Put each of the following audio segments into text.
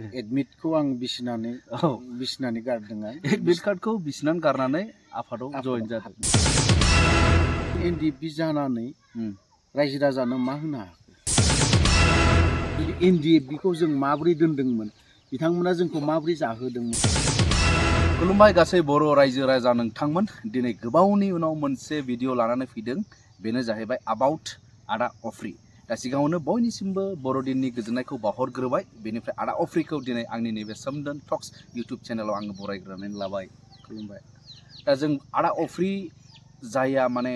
एडमिटखौ आं बिसिनानै गारदों आं एडमिट कार्डखौ बिसिनानै गारनानै आफादाव जइन जादों एनडिएफबि जानानै रायजो राजानो मा होनो हाखो एनडिएफबिखौ जों माबोरै दोनदोंमोन बिथांमोना जोंखौ माबोरै जाहोदोंमोन खुलुमबाय गासै बर' रायजो राजा नोंथांमोन दिनै गोबावनि उनाव मोनसे भिडिअ लानानै फैदों बेनो जाहैबाय अबाउट आदा अफ्रि दा सिगाङावनो बयनिसिमबो बर'दिननि गोजोननायखौ बावहरग्रोबाय बेनिफ्राय आदा अफ्रिखौ दिनै आंनि नैबे सोमदोन टक्स इउटुब चेनेलाव आङो बरायग्रोनानै लाबाय खुलुमबाय दा जों आदा अफ्रि जाया माने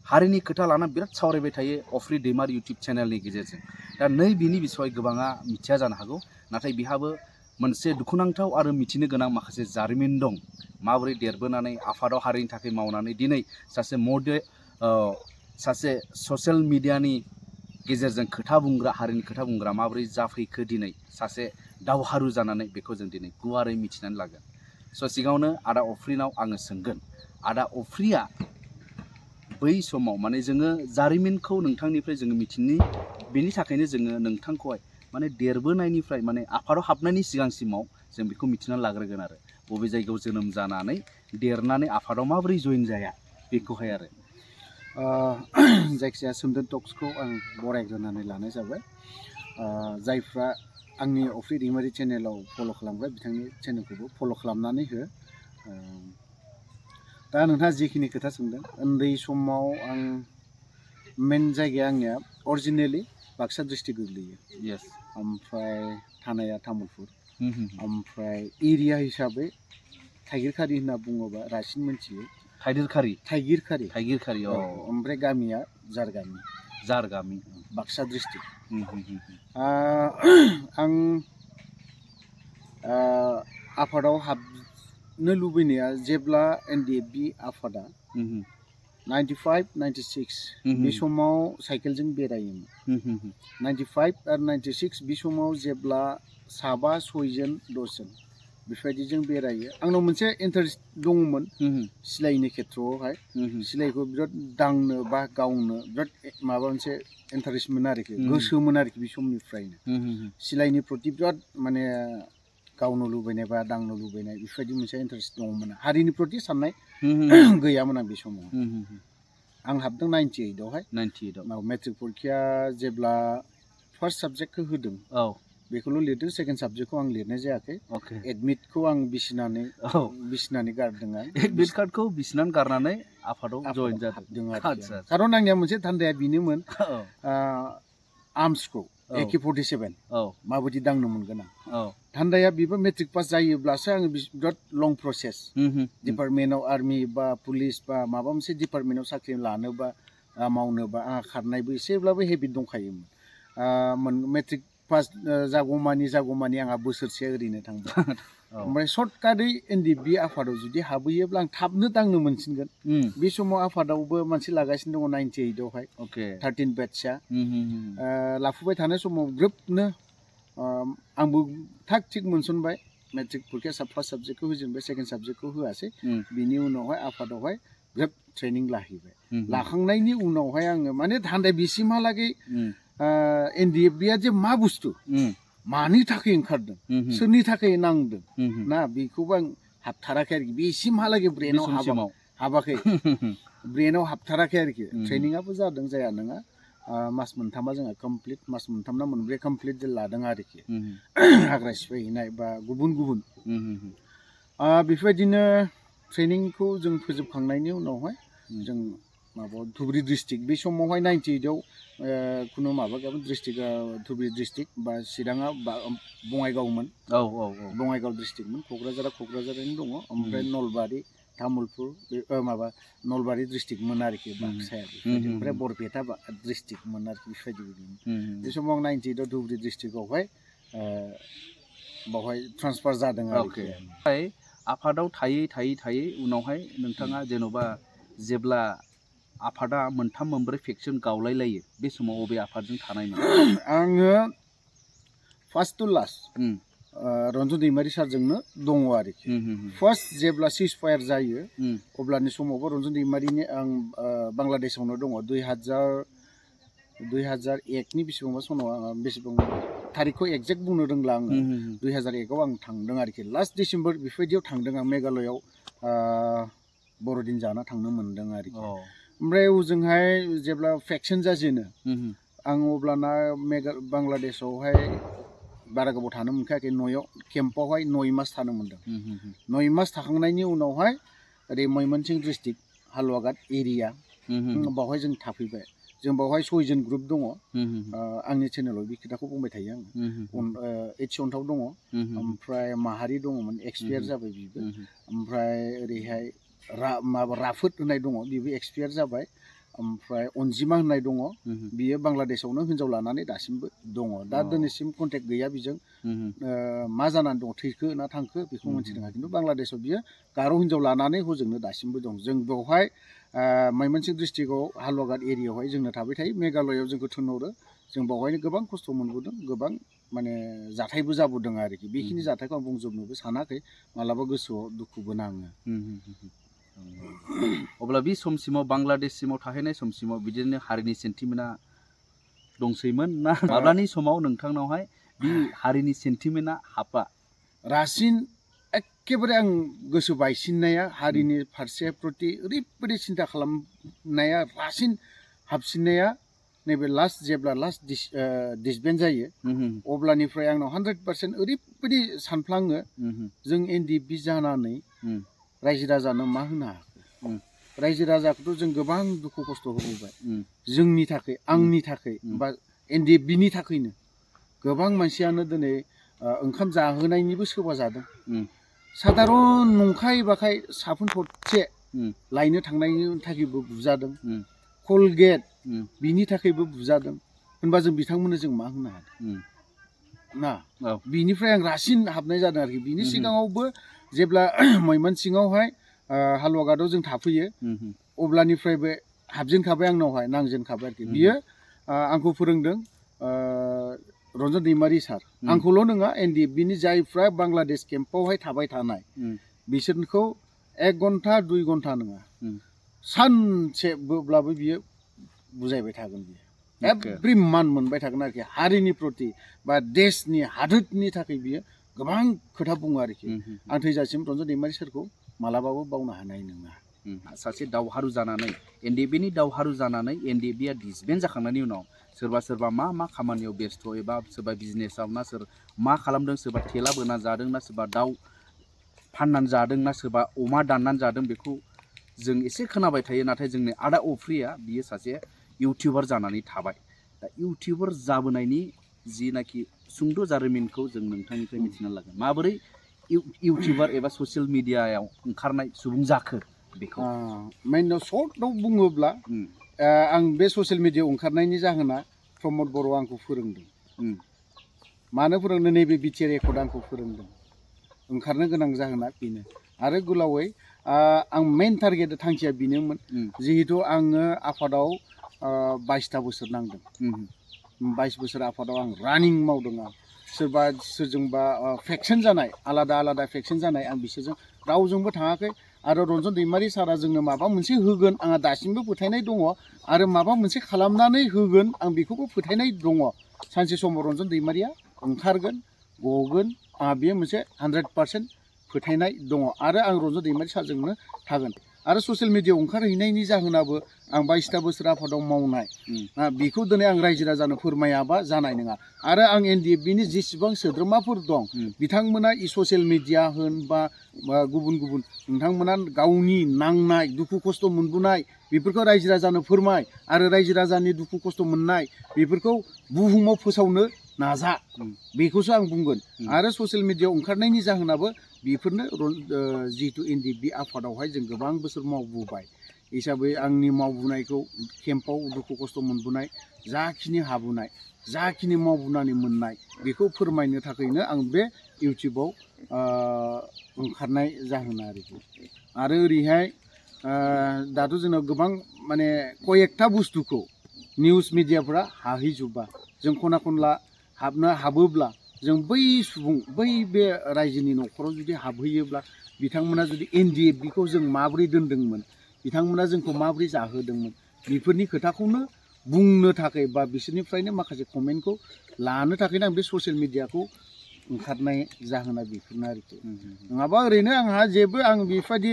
हारिनि खोथा लाना बिराद सावरायबाय थायो अफ्रि दैमारि इउटुब चेनेलनि गेजेरजों दा नै बिनि बिसय गोबाङा मिथिया जानो हागौ नाथाय बिहाबो मोनसे दुखुनांथाव आरो मिथिनो गोनां माखासे जारिमिन दं माबोरै देरबोनानै आफादाव हारिनि थाखाय मावनानै दिनै सासे ससियेल मिडियानि गेजेरजों खोथा बुंग्रा हारिनि खोथा बुंग्रा माबोरै जाफैखो दिनै सासे दावहारु जानानै बेखौ जों दिनै गुवारै मिथिनानै लागोन स' सिगाङावनो आदा अफ्रिनाव आङो सोंगोन आदा अफ्रिया बै समाव माने जोङो जारिमिनखौ नोंथांनिफ्राय जोङो मिथिनि बेनि थाखायनो जोङो नोंथांखौहाय माने देरबोनायनिफ्राय माने आफादाव हाबनायनि सिगांसिमाव जों बेखौ मिथिनानै लाग्रोगोन आरो बबे जायगायाव जोनोम जानानै देरनानै आफादाव माबोरै जइन जाया बेखौहाय आरो जायखिजाया सोमदोन टक्सखौ आं बरायग्रोनानै लानाय जाबाय जायफ्रा आंनि अफ्रि दैमारि चेनेलाव फल' खालामग्रा बिथांनि चेनेलखौबो फल' खालामनानै हो दा नोंथाङा जिखिनि खोथा सोंदों उन्दै समाव आं मेन जायगाया आंनिया अरिजिनेलि बाक्सा डिस्ट्रिक्ट गोग्लैयो ओमफ्राय थानाया तामुलपुर ओमफ्राय एरिया हिसाबै थाइगिरखारि होनना बुङोबा रासिन मोनथियो थाइगिरखारि ओमफ्राय गामिया जारगामि बाक्सा डिस्ट्रिक्ट आं आफादाव हाबनो लुबैनाया जेब्ला एनडिएफबि आफादा 95-96 बे समाव साइकेलजों बेरायोमोन 95 आरो 96 बे समाव जेब्ला 7-6 जन 10 जन बेफोरबायदिजों बेरायो आंनाव मोनसे इन्टारेस्ट दङमोन सिलाइनि खेथ्रआवहाय सिलाइखौ बिराद दांनो बा गावनो बिराद माबा मोनसे इन्टारेस्टमोन आरोखि गोसोमोन आरोखि बे समनिफ्रायनो सिलाइनि प्रति बिराद माने गावनो लुबैनाय बा दांनो लुबैनाय बेफोरबायदि मोनसे इन्टारेस्ट दङमोन हारिनि प्रति साननाय गैयामोन आं बे समाव आं हाबदों 98आवहाय मेट्रिक परिक्षा जेब्ला फार्स्ट साबजेक्टखौ होदों बेखौल' लिरदों सेकेन्ड साबजेक्टखौ आं लिरनाय जायाखै एडमिटखौ आं बिसिनानै गारदों आं एडमिट कार्डखौ बिसिनानै गारनानै आफादाव जइन जादों खारन आंनिया मोनसे धान्दाया बेनोमोन आर्मसखौ AK-47 माबायदि दांनो मोनगोन आं धान्दाया बेबो मेट्रिक पास जायोब्लासो आङो बिराद लं प्रसेस डिपार्टमेन्टआव आर्मि बा पुलिस बा माबा मोनसे डिपार्टमेन्टआव साख्रि लानोबा मावनोबा आंहा खारनायबो एसेब्लाबो हेबिट दंखायोमोन मेट्रिक पास जागौमानि आंहा बोसोरसे ओरैनो थांबाय ओमफ्राय सर्टकाटै एनडिएफबि आफादाव जुदि हाबहैयोब्ला आं थाबनो दांनो मोनसिनगोन बे समाव आफादावबो मोनसे लागासिनो दङ 98आवहाय 13 बेटसआ लाफुबाय थानाय समाव ग्रोबनो आंबो थाग थिग मोनसनबाय मेट्रिक परिक्षा फार्स्ट साबजेक्टखौ होजेनबाय सेकेन्ड साबजेक्टखौ होआसै बिनि उनावहाय आफादावहाय ग्रोब ट्रेनिं लाहैबाय लाखांनायनि उनावहाय आङो माने धान्दाया बेसिमहालागै एनडिएफबिया जे मा बुस्थु मानि थाखाय ओंखारदों सोरनि थाखाय नांदों ना बेखौबो आं हाबथाराखै आरोखि बेसिमहालागै ब्रेनाव हाबाखै ब्रेनाव हाबथाराखै आरोखि ट्रेनिङाबो जादों जाया नङा मास मोनथामा जोंहा कमप्लिट मास मोनथाम ना मोनब्रै कमप्लिट लादों आरोखि हाग्रा सिफायहैनाय बा गुबुन बेफोरबायदिनो ट्रेनिंखौ जों फोजोबखांनायनि उनावहाय जों माबा धुबुरी डिस्ट्रिक्ट बे समावहाय 98आव खुनु माबा गैयामोन डिस्ट्रिक्टआ धुबुरी डिस्ट्रिक्ट बा चिराङा बङाइगावमोन बङाइगाव डिस्ट्रिक्टमोन क'क्राझारैनो दङ ओमफ्राय नलबारि तामुलपुर माबा नलबारि डिस्ट्रिक्टमोन आरोखि बाक्साया ओमफ्राय बरपेटा डिस्ट्रिक्टमोन आरोखि बेफोरबायदि बे समाव आं 98आव धुबुरी डिस्ट्रिक्टआवहाय बावहाय ट्रान्सफार जादों आरोखि आफादाव थायै उनावहाय नोंथाङा जेन'बा जेब्ला आफादा मोनथाम मोनब्रै फेक्सन गावलायलायो बे समाव अबे आफादजों थानायमोन आङो फार्स्ट टु लास्ट रन्जन दैमारि सारजोंनो दङ आरोखि फार्स्ट जेब्ला सिज फायार जायो अब्लानि समावबो रन्जन दैमारिनि आं बांलादेशआवनो दङ 2001नि बेसेबांबा सनाव बेसेबां थारिखखौ एक्जेक्ट बुंनो रोंला आङो 2001आव आं थांदों आरोखि लास्ट डिसेम्बर बेफोरबायदियाव थांदों आं मेघालयआव बर'दिन जाना थांनो मोन्दों आरोखि ओमफ्राय ओजोंहाय जेब्ला भेक्सिन जाजेनो आं अब्लाना बांलादेशआवहाय बारा गोबाव थानो मोनखायाखै न'आव केम्पआवहाय 9 मास थानो मोन्दों 9 मास थाखांनायनि उनावहाय ओरै मयमनसिं डिस्ट्रिक्ट हालुवाघाट एरिया बावहाय जों थाफैबाय जों बावहाय 6 जन ग्रुप दङ आंनि चेनेलाव बे खोथाखौ बुंबाय थायो आङो एच.अन्थाव दङ ओमफ्राय माहारि दङमोन एक्सपायार जाबाय बिबो ओमफ्राय ओरैहाय राफोद होननाय दङ बिबो एक्सपायार जाबाय ओमफ्राय अनजिमा होननाय दङ बियो बांलादेशआवनो हिनजाव लानानै दासिमबो दङ दा दिनैसिम कन्टेक्ट गैया बिजों मा जानानै दङ थैखो ना थांखो बेखौ मिथिदों खिन्थु बांलादेशआव बियो गार' हिनजाव लानानै हजोंनो दासिमबो दं जों बेवहाय मयमनसिं डिस्ट्रिक्टआव हालुवाघाट एरियायावहाय जोंनो थाबाय थायो मेघालयआव जोंखौ थिनहरो जों बावहायनो गोबां खस्थ' मोनबोदों गोबां माने जाथायबो जाबोदों आरोखि बेखिनि जाथायखौ आं बुंजोबनोबो सानाखै मालाबा गोसोआव दुखुबो नाङो अब्ला बे समसिमाव बांलादेशसिमाव थाहैनाय समसिमाव बिदिनो हारिनि सेन्टिमेन्टआ दंसैमोन ना माब्लानि समाव नोंथांनावहाय बे हारिनि सेन्टिमेन्टआ हाबा रासिन एखेबारे आं गोसो बायसिननाया हारिनि फारसे प्रति ओरैबायदि सिन्था खालामनाया रासिन हाबसिननाया नैबे जेब्ला लास्ट डिसबेन्ड जायो अब्लानिफ्राय आंनाव 100% ओरैबायदि सानफ्लाङो जों एनडिएफबि जानानै रायजो राजानो मा होनो हाखो रायजो राजाखौथ' जों गोबां दुखु खस्थ' होबोबाय जोंनि थाखाय आंनि थाखाय बा एनडिएफबिनि थाखायनो गोबां मानसियानो दिनै ओंखाम जाहोनायनिबो सोबा जादों साधारन नंखाय बाखाय साफुन थरसे लायनो थांनायनि थाखायबो बुजादों कलगेट बिनि थाखायबो बुजादों होनबा जों बिथांमोननो जों मा होनो हादों ना बिनिफ्राय आं रासिन हाबनाय जादों आरोखि बिनि सिगाङावबो जेब्ला मयमनसिङावहाय हालुवाघाटआव जों थाफैयो अब्लानिफ्रायबो हाबजेनखाबाय आंनावहाय नांजेनखाबाय आरोखि बियो आंखौ फोरोंदों रन्जन दैमारि सार आंखौल' नङा एनडिएफबिनि जायफ्रा बांलादेश केम्पआवहाय थाबाय थानाय बिसोरखौ 1 घन्टा 2 घन्टा नङा सानसेब्लाबो बियो बुजायबाय थागोन बियो एभ्रि मान मोनबाय थागोन आरोखि हारिनि प्रति बा देशनि हादोरनि थाखाय बियो गोबां खोथा बुङो आरोखि आं थैजासिम रन्जन दैमारि सारखौ मालाबाबो बावनो हानाय नङा सासे दावहारु जानानै एनडिएफबिनि दावहारु जानानै एनडिएफबिआ डिसबेन्ड जाखांनायनि उनाव सोरबा मा खामानियाव बेस्थ' एबा सोरबा बिजनेसाव ना सोर मा खालामदों सोरबा थेला बोना जादों ना सोरबा दाउ फाननानै जादों ना सोरबा अमा दाननानै जादों बेखौ जों एसे खोनाबाय थायो नाथाय जोंनि आदा अफ्रिया बियो सासे इउटिउबार जानानै थाबाय दा इउटिउबार जाबोनायनि जिनाखि सुंद' जारिमिनखौ जों नोंथांनिफ्राय मिथिना लागोन माबोरै इउटिउबार एबा ससियेल मिडियायाव ओंखारनाय सुबुं जाखो बेखौ मेइनाव सर्टआव बुङोब्ला आं बे ससियेल मिडियायाव ओंखारनायनि जाहोना प्रमद बर' आंखौ फोरोंदों मानो फोरोंदों नैबे बिटिआर रेकर्ड आंखौ फोरोंदों ओंखारनो गोनां जाहोना बेनो आरो गोलावै आं मेइन टारगेट थांखिया बेनोमोन जिहेतु आङो आफादाव 22 बोसोर नांदों 22 बोसोर आफादाव आं रानिं मावदों आं सोरबा सोरजोंबा भेक्सिन जानाय आलादा भेक्सिन जानाय आं बिसोरजों रावजोंबो थाङाखै आरो रन्जन दैमारि सारा जोंनो माबा मोनसे होगोन आंहा दासिमबो फोथायनाय दङ आरो माबा मोनसे खालामनानै होगोन आं बेखौबो फोथायनाय दङ सानसे समाव रन्जन दैमारिया ओंखारगोन गगोन आंहा बेयो मोनसे 100% फोथायनाय दङ आरो आं रन्जन दैमारि सारजोंनो थागोन आरो ससियेल मिडियायाव ओंखारहैनायनि जाहोनाबो आं 22 बोसोर आफादाव मावनाय बेखौ दिनै आं रायजो राजानो फोरमायाबा जानाय नङा आरो आं एनडिएफबिनि जेसेबां सोद्रोमाफोर दं बिथांमोना ससियेल मिडिया होन बा गुबुन नोंथांमोना गावनि नांनाय दुखु खस्थ' मोनबोनाय बेफोरखौ रायजो राजानो फोरमाय आरो रायजो राजानि दुखु खस्थ' मोननाय बेफोरखौ बुहुमाव फोसावनो नाजा बेखौसो आं बुंगोन आरो ससियेल मिडियायाव ओंखारनायनि जाहोनाबो बेफोरनो जिहेतु एनडिएफबि आफादावहाय जों गोबां बोसोर मावबोबाय हिसाबै आंनि मावबोनायखौ केम्पआव दुखु खस्थ' मोनबोनाय जाखिनि हाबोनाय जाखिनि मावबोनानै मोननाय बेखौ फोरमायनो थाखायनो आं बे इउटिउबाव ओंखारनाय जाहोन आरोखि आरो ओरैहाय दाथ' जोंनाव गोबां माने कयेकथा बुस्थुखौ निउस मिडियाफ्रा हाहैजोबा जों खना खनला हाबोब्ला जों बै सुबुं बे रायजोनि न'खराव जुदि हाबहैयोब्ला बिथांमोना जुदि एनडिएफबिखौ जों माबोरै दोनदोंमोन बिथांमोना जोंखौ माबोरै जाहोदोंमोन बेफोरनि खोथाखौनो बुंनो थाखाय बा बिसोरनिफ्रायनो माखासे कमेन्टखौ लानो थाखायनो आं बे ससियेल मिडियाखौ ओंखारनाय जाहोना बेफोरनो आरोखि नङाबा ओरैनो आंहा जेबो आं बेबायदि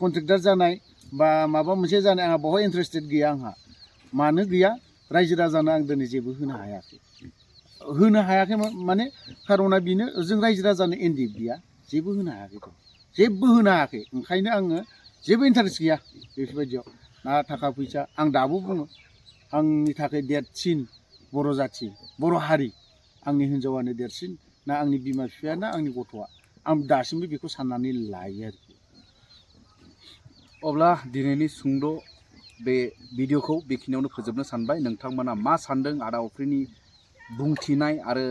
कन्ट्रेक्टर जानाय बा माबा मोनसे जानाय आंहा बहाय इन्टारेस्टेड गैया आंहा मानो गैया रायजो राजानो आं दिनै जेबो होनो हायाखै माने खार'ना बेनो जों रायजो राजानो NDFBआ जेबो होनो हायाखै ओंखायनो आङो जेबो इन्टारेस्ट गैया बेफोरबायदियाव ना थाखा फैसा आं दाबो बुङो आंनि थाखाय देरसिन बर' जाथि बर' हारि आंनि हिन्जावानो देरसिन ना आंनि बिमा बिफाया ना आंनि गथ'आ आं दासिमबो बेखौ साननानै लायो आरोखि अब्ला दिनैनि सुंद' बे भिडिअखौ बेखिनियावनो फोजोबनो सानबाय नोंथांमोना मा सानदों आदा अफ्रिनि बुंथिनाय आरो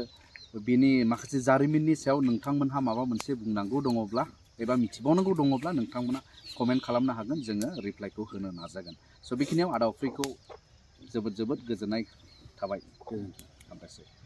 बिनि माखासे जारिमिननि सायाव नोंथांमोनहा माबा मोनसे बुंनांगौ दङब्ला एबा मिथिबावनांगौ दङब्ला नोंथांमोना कमेन्ट खालामनो हागोन जोङो रिप्लाइखौ होनो नाजागोन स' बेखिनियाव आदा अफ्रिखौ जोबोद गोजोननाय थाबाय हामबायसै